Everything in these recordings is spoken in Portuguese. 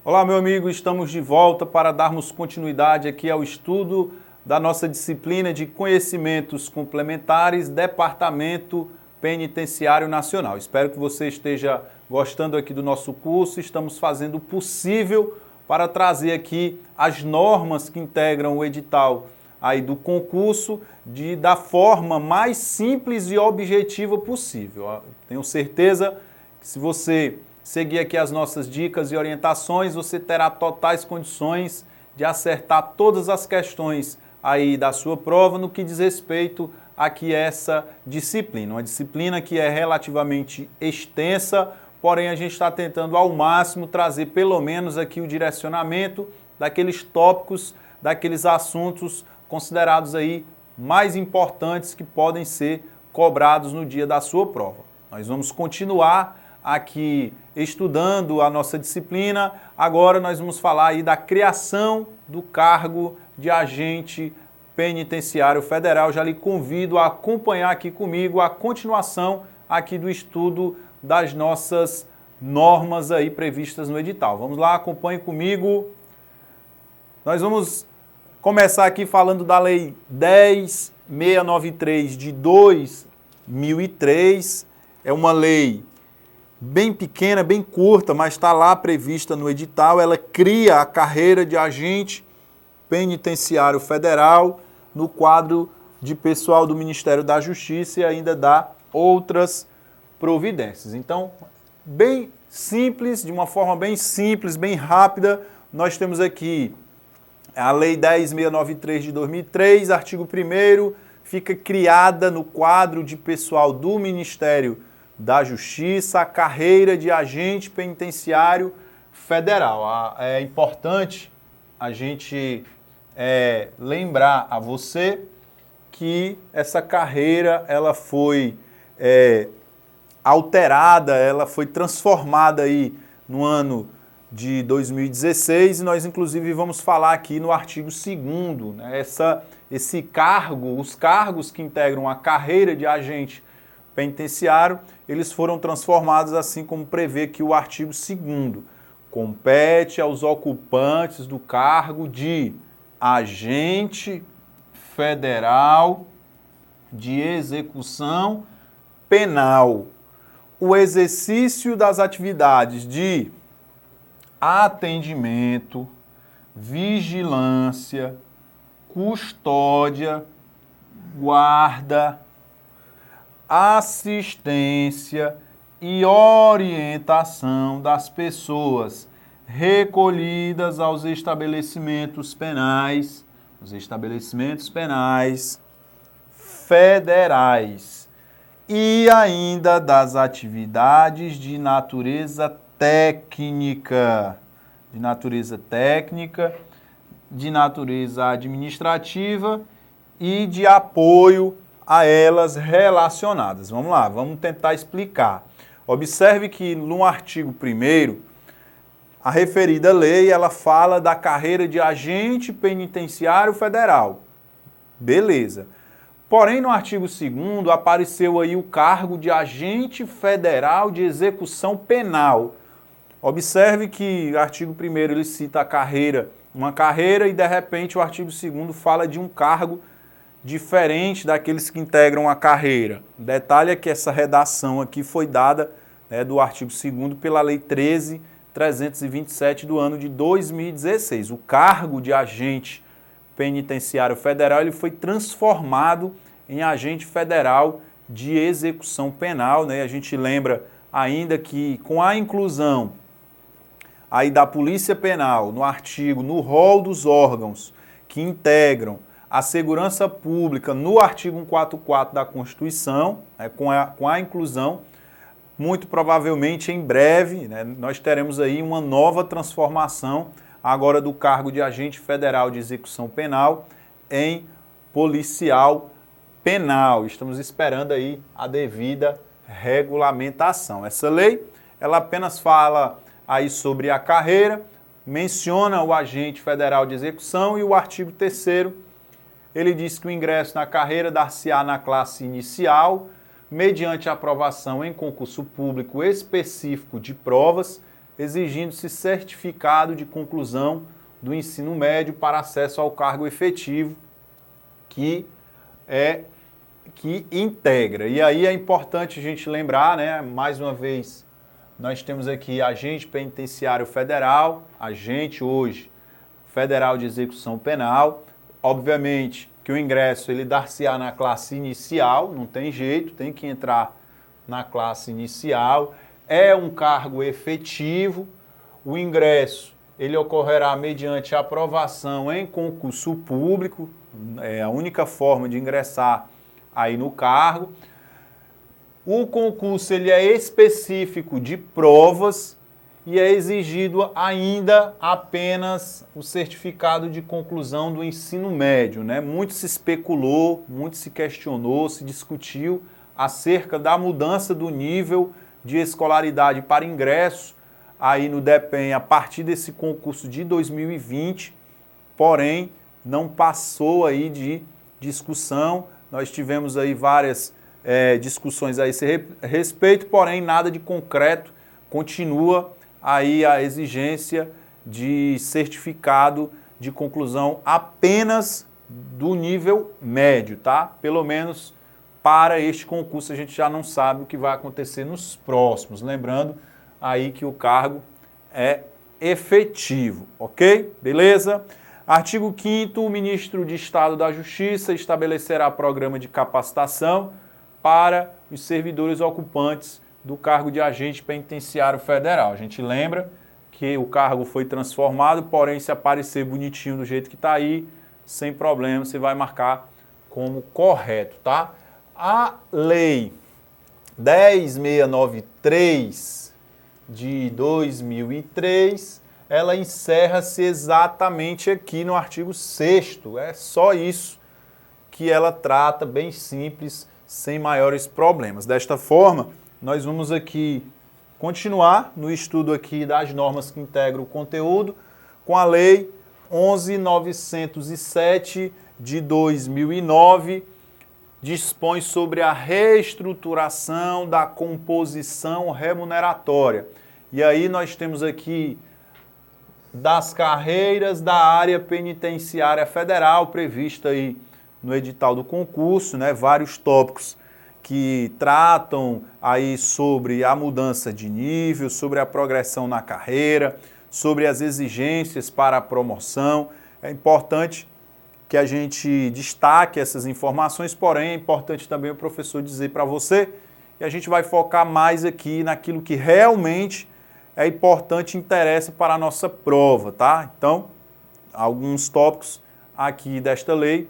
Olá, meu amigo, estamos de volta para darmos continuidade aqui ao estudo da nossa disciplina de Conhecimentos Complementares, Departamento Penitenciário Nacional. Espero que você esteja gostando aqui do nosso curso. Estamos fazendo o possível para trazer aqui as normas que integram o edital aí do concurso da forma mais simples e objetiva possível. Tenho certeza que se você seguir aqui as nossas dicas e orientações, você terá totais condições de acertar todas as questões aí da sua prova no que diz respeito aqui a essa disciplina. Uma disciplina que é relativamente extensa, porém a gente está tentando ao máximo trazer pelo menos aqui o direcionamento daqueles tópicos, daqueles assuntos considerados aí mais importantes que podem ser cobrados no dia da sua prova. Nós vamos continuar aqui estudando a nossa disciplina. Agora nós vamos falar aí da criação do cargo de agente penitenciário federal. Já lhe convido a acompanhar aqui comigo a continuação aqui do estudo das nossas normas aí previstas no edital. Vamos lá, acompanhe comigo. Nós vamos começar aqui falando da Lei 10.693 de 2003. É uma lei bem pequena, bem curta, mas está lá prevista no edital. Ela cria a carreira de agente penitenciário federal no quadro de pessoal do Ministério da Justiça e ainda dá outras providências. Então, bem simples, de uma forma bem simples, bem rápida, nós temos aqui a Lei 10.693 de 2003, artigo 1º, fica criada no quadro de pessoal do Ministério da Justiça, a carreira de agente penitenciário federal. É importante a gente lembrar a você que essa carreira ela foi alterada, ela foi transformada aí no ano de 2016 e nós inclusive vamos falar aqui no artigo 2º, né, esse cargo, os cargos que integram a carreira de agente penitenciário, eles foram transformados assim como prevê que o artigo 2º. Compete aos ocupantes do cargo de agente federal de execução penal o exercício das atividades de atendimento, vigilância, custódia, guarda, assistência e orientação das pessoas recolhidas aos estabelecimentos penais, federais e ainda das atividades de natureza técnica, de natureza administrativa e de apoio a elas relacionadas. Vamos lá, vamos tentar explicar. Observe que no artigo 1º, a referida lei, ela fala da carreira de agente penitenciário federal. Beleza. Porém, no artigo 2º, apareceu aí o cargo de agente federal de execução penal. Observe que o artigo 1º ele cita a carreira, uma carreira, e de repente o artigo 2º fala de um cargo diferente daqueles que integram a carreira. O detalhe é que essa redação aqui foi dada do artigo 2º pela Lei 13.327 do ano de 2016. O cargo de agente penitenciário federal ele foi transformado em agente federal de execução penal, né? A gente lembra ainda que com a inclusão aí da Polícia Penal no rol dos órgãos que integram a segurança pública no artigo 144 da Constituição, com a inclusão, muito provavelmente em breve, né, nós teremos aí uma nova transformação agora do cargo de agente federal de execução penal em policial penal. Estamos esperando aí a devida regulamentação. Essa lei, ela apenas fala aí sobre a carreira, menciona o agente federal de execução e o artigo 3º, ele diz que o ingresso na carreira dar-se-á na classe inicial, mediante aprovação em concurso público específico de provas, exigindo-se certificado de conclusão do ensino médio para acesso ao cargo efetivo que integra. E aí é importante a gente lembrar, né, mais uma vez, nós temos aqui agente penitenciário federal, agente hoje federal de execução penal. Obviamente que o ingresso ele dar-se-á na classe inicial, não tem jeito, tem que entrar na classe inicial. É um cargo efetivo, o ingresso ele ocorrerá mediante aprovação em concurso público, é a única forma de ingressar aí no cargo. O concurso ele é específico de provas e é exigido ainda apenas o certificado de conclusão do ensino médio, né? Muito se especulou, muito se questionou, se discutiu acerca da mudança do nível de escolaridade para ingresso aí no DEPEN a partir desse concurso de 2020, porém não passou aí de discussão. Nós tivemos aí várias discussões a esse respeito, porém nada de concreto. Continua aí a exigência de certificado de conclusão apenas do nível médio, tá? Pelo menos para este concurso a gente já não sabe o que vai acontecer nos próximos. Lembrando aí que o cargo é efetivo, ok? Beleza? Artigo 5º, o ministro de Estado da Justiça estabelecerá programa de capacitação para os servidores ocupantes do cargo de agente penitenciário federal. A gente lembra que o cargo foi transformado, porém se aparecer bonitinho do jeito que está aí, sem problema, você vai marcar como correto, tá? A Lei 10.693 de 2003, ela encerra-se exatamente aqui no artigo 6º. É só isso que ela trata, bem simples, sem maiores problemas. Desta forma, nós vamos aqui continuar no estudo aqui das normas que integram o conteúdo com a Lei 11.907 de 2009, dispõe sobre a reestruturação da composição remuneratória. E aí nós temos aqui das carreiras da área penitenciária federal, prevista aí no edital do concurso, né, vários tópicos que tratam aí sobre a mudança de nível, sobre a progressão na carreira, sobre as exigências para a promoção. É importante que a gente destaque essas informações, porém é importante também o professor dizer para você, e a gente vai focar mais aqui naquilo que realmente é importante e interessa para a nossa prova, tá? Então, alguns tópicos aqui desta lei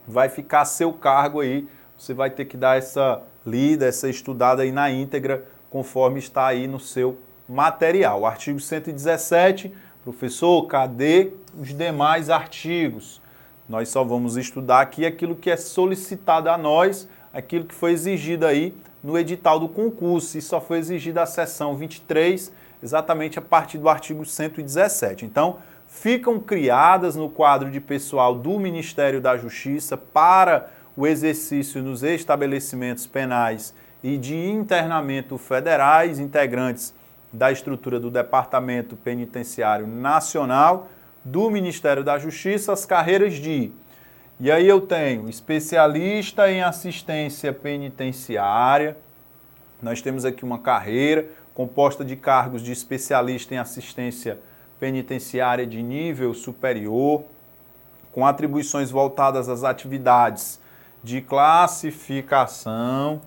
vai ficar a seu cargo aí, você vai ter que dar essa lida, essa estudada aí na íntegra, conforme está aí no seu material. O artigo 117, professor, cadê os demais artigos? Nós só vamos estudar aqui aquilo que é solicitado a nós, aquilo que foi exigido aí no edital do concurso, e só foi exigida a seção 23, exatamente a partir do artigo 117. Então, ficam criadas no quadro de pessoal do Ministério da Justiça para o exercício nos estabelecimentos penais e de internamento federais, integrantes da estrutura do Departamento Penitenciário Nacional, do Ministério da Justiça, as carreiras de... E aí eu tenho especialista em assistência penitenciária. Nós temos aqui uma carreira composta de cargos de especialista em assistência penitenciária de nível superior, com atribuições voltadas às atividades de classificação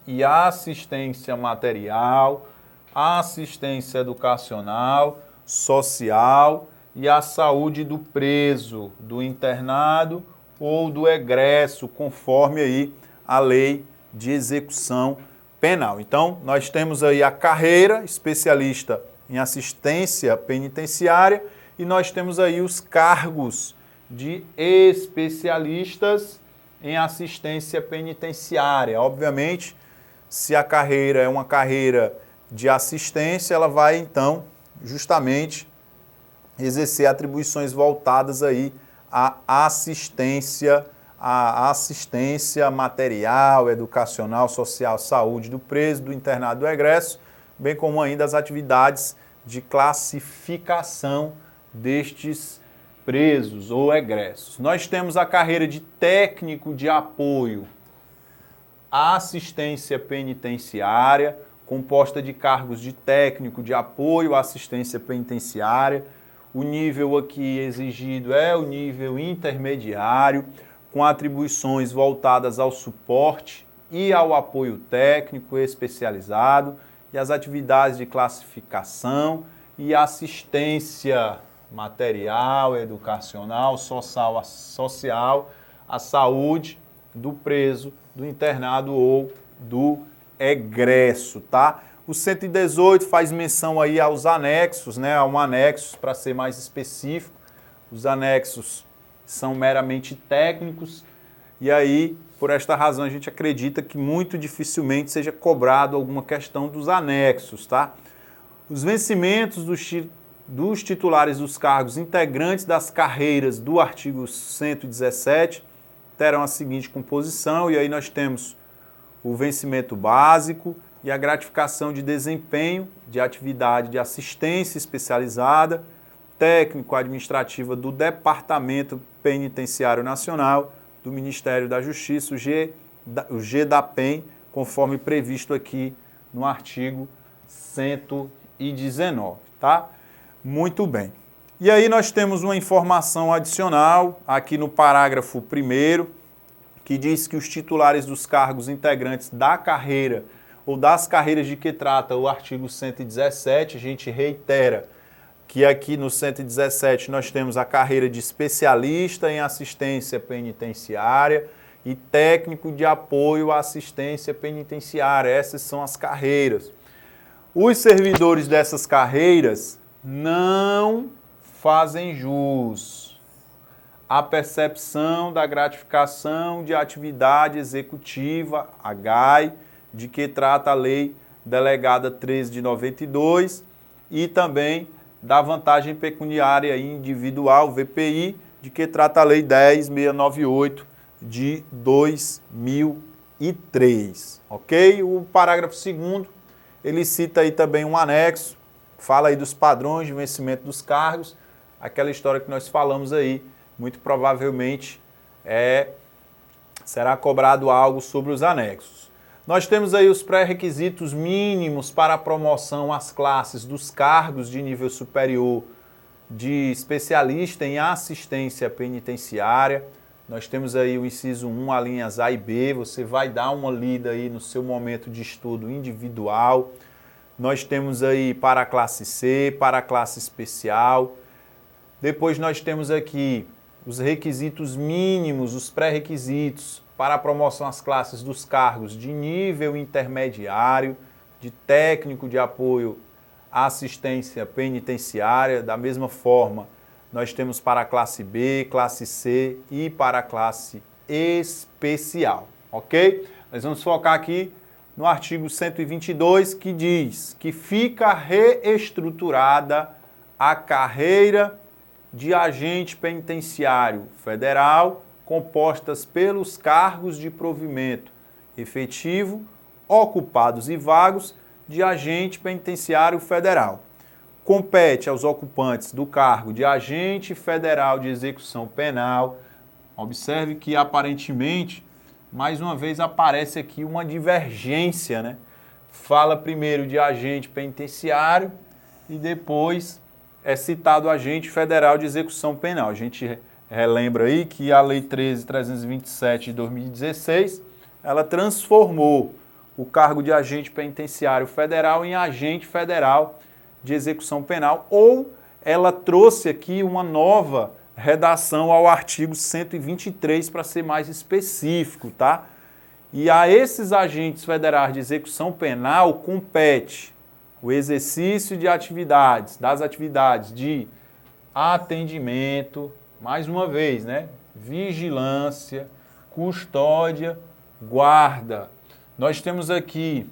e assistência material, assistência educacional, social e a saúde do preso, do internado ou do egresso, conforme aí a lei de execução penal. Então, nós temos aí a carreira especialista em assistência penitenciária e nós temos aí os cargos de especialistas em assistência penitenciária. Obviamente, se a carreira é uma carreira de assistência, ela vai então justamente exercer atribuições voltadas aí à assistência material, educacional, social, saúde do preso, do internado, do egresso, bem como ainda as atividades de classificação destes presos ou egressos. Nós temos a carreira de técnico de apoio à assistência penitenciária, composta de cargos de técnico de apoio à assistência penitenciária. O nível aqui exigido é o nível intermediário, com atribuições voltadas ao suporte e ao apoio técnico especializado e as atividades de classificação e assistência material, educacional, social, à saúde do preso, do internado ou do egresso, tá? O 118 faz menção aí aos anexos, né? A um anexo, para ser mais específico. Os anexos são meramente técnicos e aí, por esta razão, a gente acredita que muito dificilmente seja cobrado alguma questão dos anexos, tá? Os vencimentos dos titulares dos cargos integrantes das carreiras do artigo 117 terão a seguinte composição, e aí nós temos o vencimento básico e a gratificação de desempenho de atividade de assistência especializada, técnico-administrativa do Departamento Penitenciário Nacional, do Ministério da Justiça, o GDAPEN, conforme previsto aqui no artigo 119, tá? Muito bem. E aí nós temos uma informação adicional aqui no parágrafo 1º, que diz que os titulares dos cargos integrantes da carreira ou das carreiras de que trata o artigo 117, a gente reitera que aqui no 117 nós temos a carreira de especialista em assistência penitenciária e técnico de apoio à assistência penitenciária. Essas são as carreiras. Os servidores dessas carreiras não fazem jus à percepção da gratificação de atividade executiva, a GAI, de que trata a Lei Delegada 13 de 92 e também da vantagem pecuniária individual, VPI, de que trata a Lei 10.698 de 2003, ok? O parágrafo 2º, ele cita aí também um anexo, fala aí dos padrões de vencimento dos cargos, aquela história que nós falamos aí, muito provavelmente será cobrado algo sobre os anexos. Nós temos aí os pré-requisitos mínimos para a promoção às classes dos cargos de nível superior de especialista em assistência penitenciária. Nós temos aí o inciso 1, alíneas A e B, você vai dar uma lida aí no seu momento de estudo individual. Nós temos aí para a classe C, para a classe especial. Depois nós temos aqui os requisitos mínimos, os pré-requisitos para a promoção às classes dos cargos de nível intermediário, de técnico de apoio à assistência penitenciária. Da mesma forma, nós temos para a classe B, classe C e para a classe especial, ok? Nós vamos focar aqui no artigo 122, que diz que fica reestruturada a carreira de agente penitenciário federal, compostas pelos cargos de provimento efetivo, ocupados e vagos de agente penitenciário federal. Compete aos ocupantes do cargo de agente federal de execução penal. Observe que aparentemente, mais uma vez, aparece aqui uma divergência, né? Fala primeiro de agente penitenciário e depois é citado agente federal de execução penal. A gente relembra aí que a Lei 13.327 de 2016, ela transformou o cargo de agente penitenciário federal em agente federal de execução penal, ou ela trouxe aqui uma nova redação ao artigo 123 para ser mais específico, tá? E a esses agentes federais de execução penal compete o exercício de das atividades de atendimento, mais uma vez, né? Vigilância, custódia, guarda. Nós temos aqui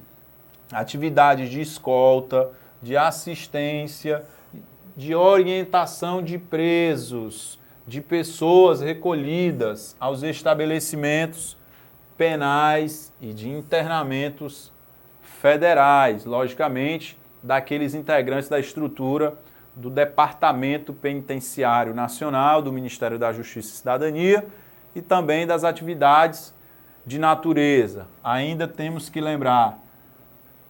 atividades de escolta, de assistência, de orientação de presos, de pessoas recolhidas aos estabelecimentos penais e de internamentos federais, logicamente, daqueles integrantes da estrutura do Departamento Penitenciário Nacional, do Ministério da Justiça e Cidadania e também das atividades de natureza. Ainda temos que lembrar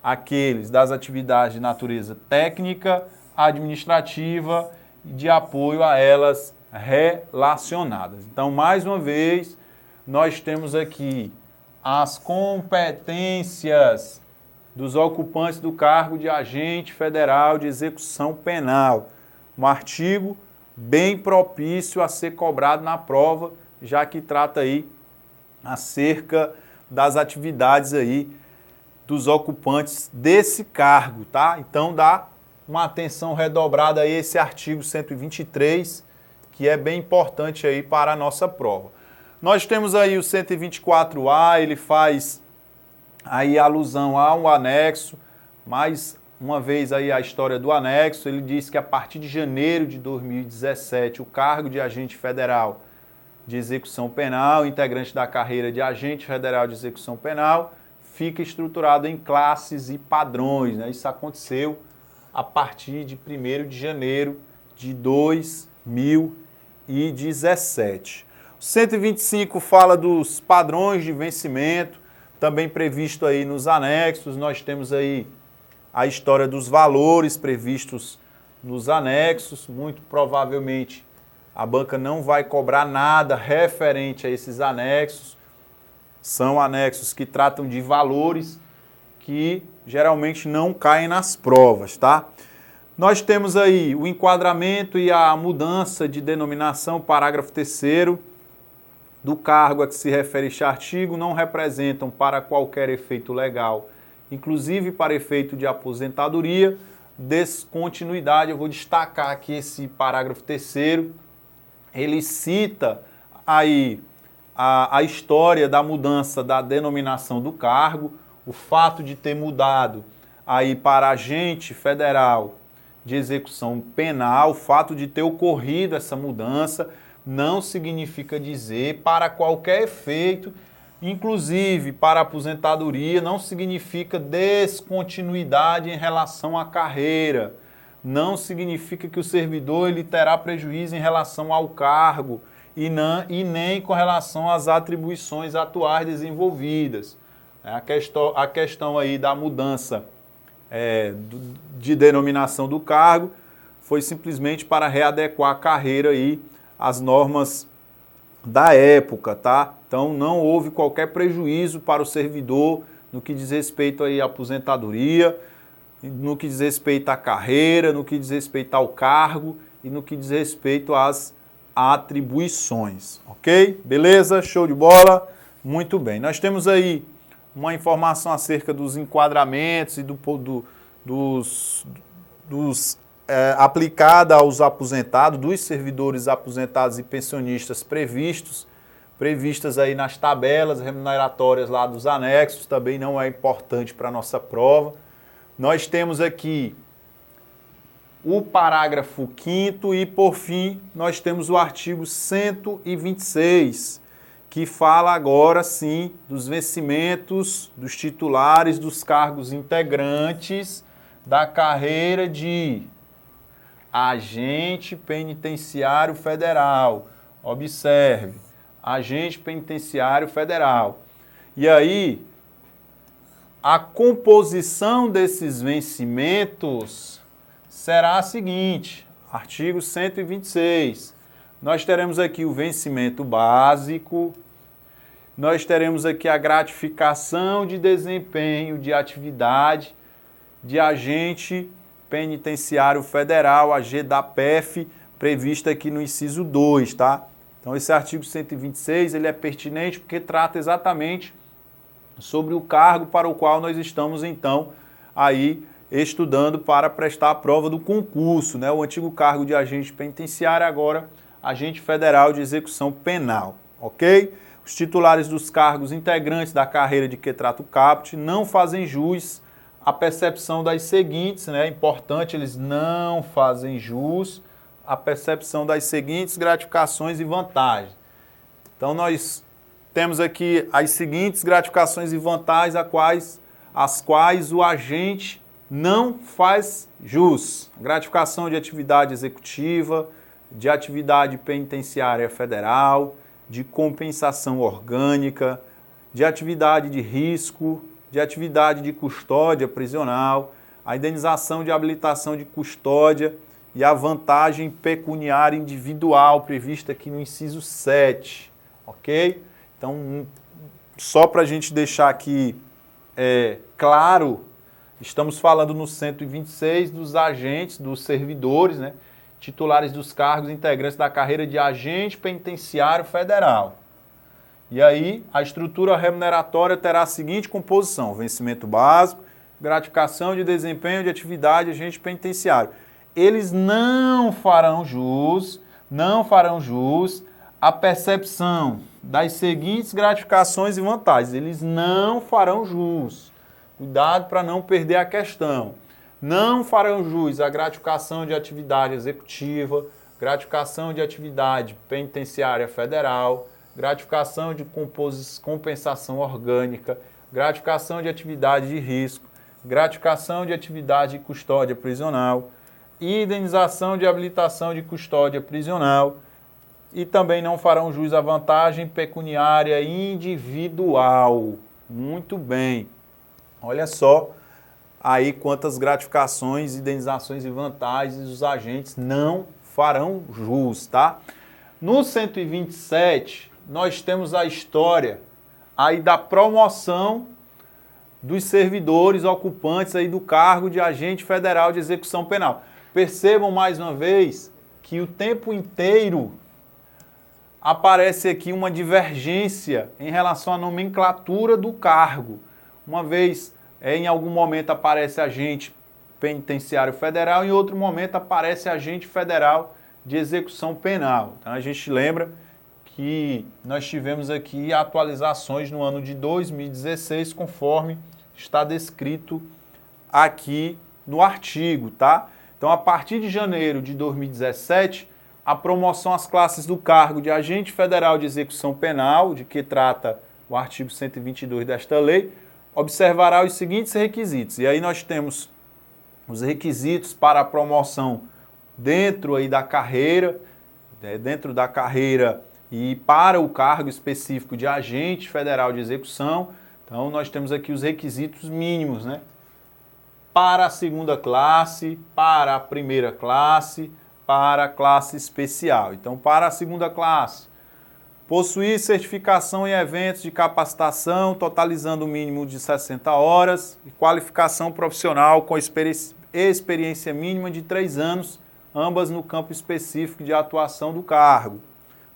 aqueles das atividades de natureza técnica, administrativa e de apoio a elas relacionadas. Então, mais uma vez, nós temos aqui as competências dos ocupantes do cargo de agente federal de execução penal. Um artigo bem propício a ser cobrado na prova, já que trata aí acerca das atividades aí dos ocupantes desse cargo, tá? Então dá uma atenção redobrada a esse artigo 123, que é bem importante aí para a nossa prova. Nós temos aí o 124A, ele faz aí alusão a um anexo, mais uma vez aí a história do anexo, ele diz que a partir de janeiro de 2017, o cargo de agente federal de execução penal, integrante da carreira de agente federal de execução penal, fica estruturado em classes e padrões, né? Isso aconteceu a partir de 1º de janeiro de 2017. O 125 fala dos padrões de vencimento, também previsto aí nos anexos. Nós temos aí a história dos valores previstos nos anexos. Muito provavelmente a banca não vai cobrar nada referente a esses anexos. São anexos que tratam de valores que geralmente não caem nas provas, tá? Nós temos aí o enquadramento e a mudança de denominação, parágrafo 3º, do cargo a que se refere este artigo, não representam para qualquer efeito legal, inclusive para efeito de aposentadoria, descontinuidade. Eu vou destacar aqui esse parágrafo 3º, ele cita aí a história da mudança da denominação do cargo, o fato de ter mudado aí para agente federal de execução penal, o fato de ter ocorrido essa mudança, não significa dizer para qualquer efeito, inclusive para aposentadoria, não significa descontinuidade em relação à carreira, não significa que o servidor ele terá prejuízo em relação ao cargo e nem com relação às atribuições atuais desenvolvidas. A questão aí da mudança de denominação do cargo foi simplesmente para readequar a carreira aí às normas da época, tá? Então não houve qualquer prejuízo para o servidor no que diz respeito aí à aposentadoria, no que diz respeito à carreira, no que diz respeito ao cargo e no que diz respeito às atribuições, ok? Beleza? Show de bola? Muito bem. Nós temos aí uma informação acerca dos enquadramentos e aplicada aos aposentados, dos servidores aposentados e pensionistas previstas aí nas tabelas remuneratórias lá dos anexos, também não é importante para a nossa prova. Nós temos aqui o parágrafo 5º e, por fim, nós temos o artigo 126, que fala agora, sim, dos vencimentos dos titulares dos cargos integrantes da carreira de agente penitenciário federal. Observe, agente penitenciário federal. E aí, a composição desses vencimentos será a seguinte, artigo 126. Nós teremos aqui o vencimento básico, nós teremos aqui a gratificação de desempenho de atividade de agente penitenciário federal, a GDAPF, prevista aqui no inciso 2, tá? Então esse artigo 126, ele é pertinente porque trata exatamente sobre o cargo para o qual nós estamos então aí estudando para prestar a prova do concurso, né? O antigo cargo de agente penitenciário, agora agente federal de execução penal, ok? Os titulares dos cargos integrantes da carreira de que trata o caput não fazem jus à percepção das seguintes, né? É importante, eles não fazem jus à percepção das seguintes gratificações e vantagens. Então nós temos aqui as seguintes gratificações e vantagens a quais as quais o agente não faz jus. Gratificação de atividade executiva, de atividade penitenciária federal, de compensação orgânica, de atividade de risco, de atividade de custódia prisional, a indenização de habilitação de custódia e a vantagem pecuniária individual prevista aqui no inciso 7, ok? Então, só para a gente deixar aqui claro, estamos falando no 126 dos agentes, dos servidores, né, titulares dos cargos integrantes da carreira de agente penitenciário federal. E aí, a estrutura remuneratória terá a seguinte composição: vencimento básico, gratificação de desempenho de atividade de agente penitenciário. Eles não farão jus à percepção das seguintes gratificações e vantagens. Eles não farão jus. Cuidado para não perder a questão. Não farão jus à gratificação de atividade executiva, gratificação de atividade penitenciária federal, gratificação de compensação orgânica, gratificação de atividade de risco, gratificação de atividade de custódia prisional, indenização de habilitação de custódia prisional e também não farão jus à vantagem pecuniária individual. Muito bem. Olha só aí quantas gratificações, indenizações e vantagens os agentes não farão jus, tá? No 127, nós temos a história aí da promoção dos servidores ocupantes aí do cargo de agente federal de execução penal. Percebam mais uma vez que o tempo inteiro aparece aqui uma divergência em relação à nomenclatura do cargo. Uma vez, em algum momento aparece agente penitenciário federal, em outro momento aparece agente federal de execução penal. Então, a gente lembra que nós tivemos aqui atualizações no ano de 2016, conforme está descrito aqui no artigo, tá? Então, a partir de janeiro de 2017, a promoção às classes do cargo de agente federal de execução penal, de que trata o artigo 122 desta lei, observará os seguintes requisitos. E aí nós temos os requisitos para a promoção dentro aí da carreira, e para o cargo específico de agente federal de execução. Então, nós temos aqui os requisitos mínimos, né? Para a segunda classe, para a primeira classe, para a classe especial. Então, para a segunda classe, possuir certificação em eventos de capacitação, totalizando o mínimo de 60 horas, e qualificação profissional com experiência mínima de 3 anos, ambas no campo específico de atuação do cargo.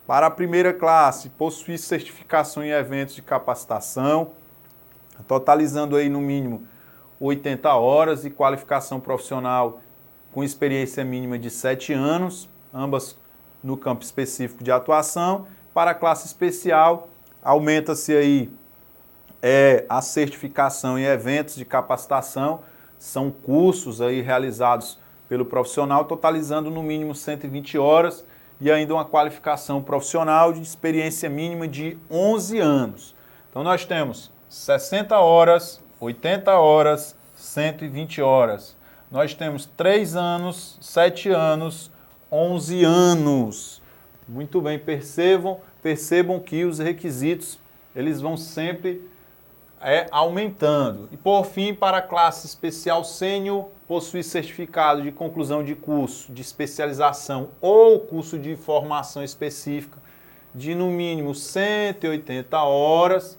Para a primeira classe, possuir certificação em eventos de capacitação, totalizando aí no mínimo 80 horas e qualificação profissional com experiência mínima de 7 anos, ambas no campo específico de atuação. Para a classe especial, aumenta-se aí a certificação em eventos de capacitação, são cursos aí realizados pelo profissional, totalizando no mínimo 120 horas e ainda uma qualificação profissional de experiência mínima de 11 anos. Então nós temos 60 horas, 80 horas, 120 horas. Nós temos 3 anos, 7 anos, 11 anos. Muito bem, percebam que os requisitos eles vão sempre aumentando. E por fim, para a classe especial sênior, possui certificado de conclusão de curso de especialização ou curso de formação específica de no mínimo 180 horas,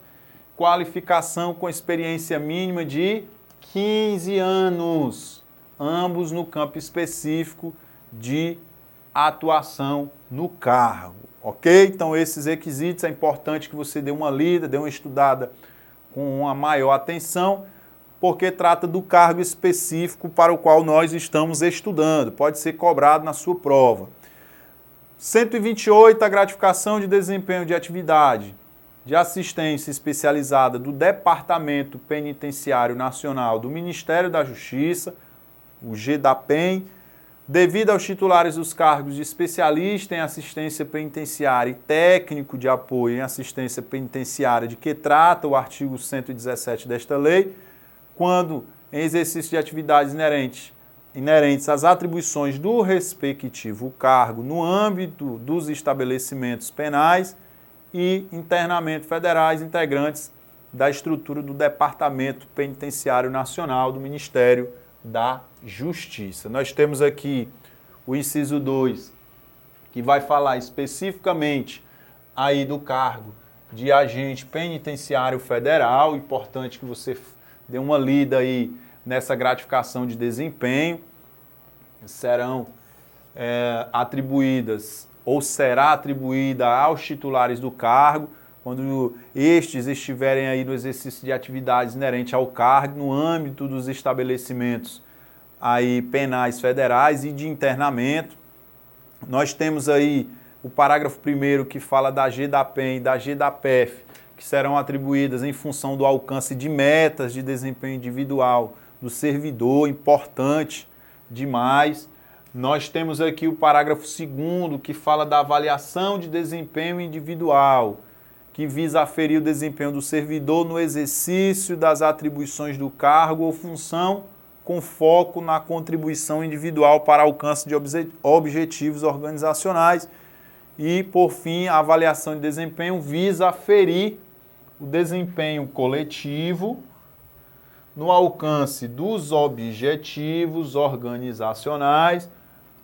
qualificação com experiência mínima de 15 anos, ambos no campo específico de atuação no cargo, ok? Então, esses requisitos é importante que você dê uma lida, dê uma estudada com uma maior atenção, porque trata do cargo específico para o qual nós estamos estudando, pode ser cobrado na sua prova. 128, a gratificação de desempenho de atividade de assistência especializada do Departamento Penitenciário Nacional do Ministério da Justiça, o GDAPEN, devido aos titulares dos cargos de especialista em assistência penitenciária e técnico de apoio em assistência penitenciária de que trata o artigo 117 desta lei, quando em exercício de atividades inerentes às atribuições do respectivo cargo no âmbito dos estabelecimentos penais e internamente federais integrantes da estrutura do Departamento Penitenciário Nacional do Ministério da Justiça. Nós temos aqui o inciso 2, que vai falar especificamente aí do cargo de agente penitenciário federal. Importante que você dê uma lida aí nessa gratificação de desempenho. Serão atribuídas ou será atribuída aos titulares do cargo quando estes estiverem aí no exercício de atividades inerentes ao cargo no âmbito dos estabelecimentos aí penais federais e de internamento. Nós temos aí o parágrafo 1º que fala da GDAPEN e da GDAPEF, que serão atribuídas em função do alcance de metas de desempenho individual do servidor, importante demais. Nós temos aqui o parágrafo 2º que fala da avaliação de desempenho individual, que visa aferir o desempenho do servidor no exercício das atribuições do cargo ou função com foco na contribuição individual para alcance de objetivos organizacionais. E, por fim, a avaliação de desempenho visa aferir o desempenho coletivo no alcance dos objetivos organizacionais,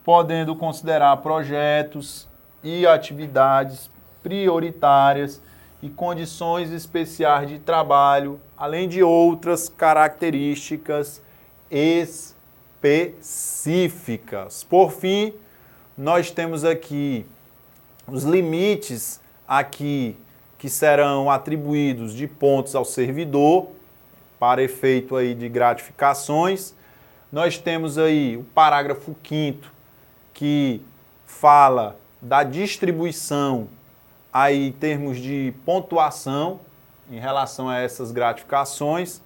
podendo considerar projetos e atividades prioritárias e condições especiais de trabalho, além de outras características específicas. Por fim, nós temos aqui os limites aqui que serão atribuídos de pontos ao servidor para efeito aí de gratificações. Nós temos aí o parágrafo 5º que fala da distribuição aí em termos de pontuação em relação a essas gratificações.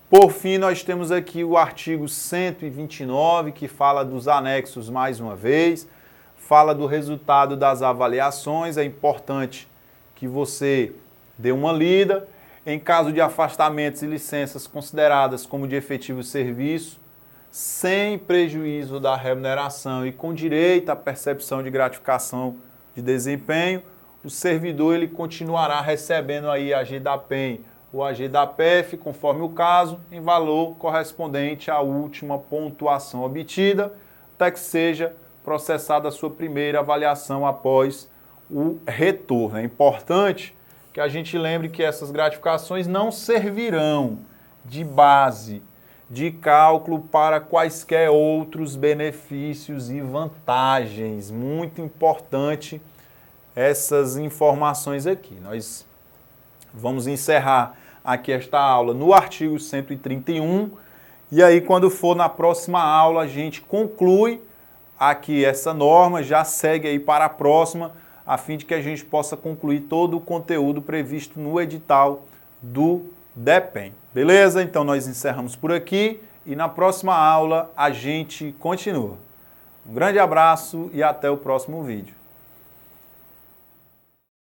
Por fim, nós temos aqui o artigo 129, que fala dos anexos mais uma vez, fala do resultado das avaliações. É importante que você dê uma lida. Em caso de afastamentos e licenças consideradas como de efetivo serviço, sem prejuízo da remuneração e com direito à percepção de gratificação de desempenho, o servidor ele continuará recebendo aí a GDAPEN ou a GDAPEF, conforme o caso, em valor correspondente à última pontuação obtida, até que seja processada a sua primeira avaliação após o retorno. É importante que a gente lembre que essas gratificações não servirão de base de cálculo para quaisquer outros benefícios e vantagens. Muito importante essas informações aqui. Nós vamos encerrar aqui esta aula no artigo 131 e aí quando for na próxima aula a gente conclui aqui essa norma, já segue aí para a próxima, a fim de que a gente possa concluir todo o conteúdo previsto no edital do DEPEN. Beleza? Então nós encerramos por aqui e na próxima aula a gente continua. Um grande abraço e até o próximo vídeo.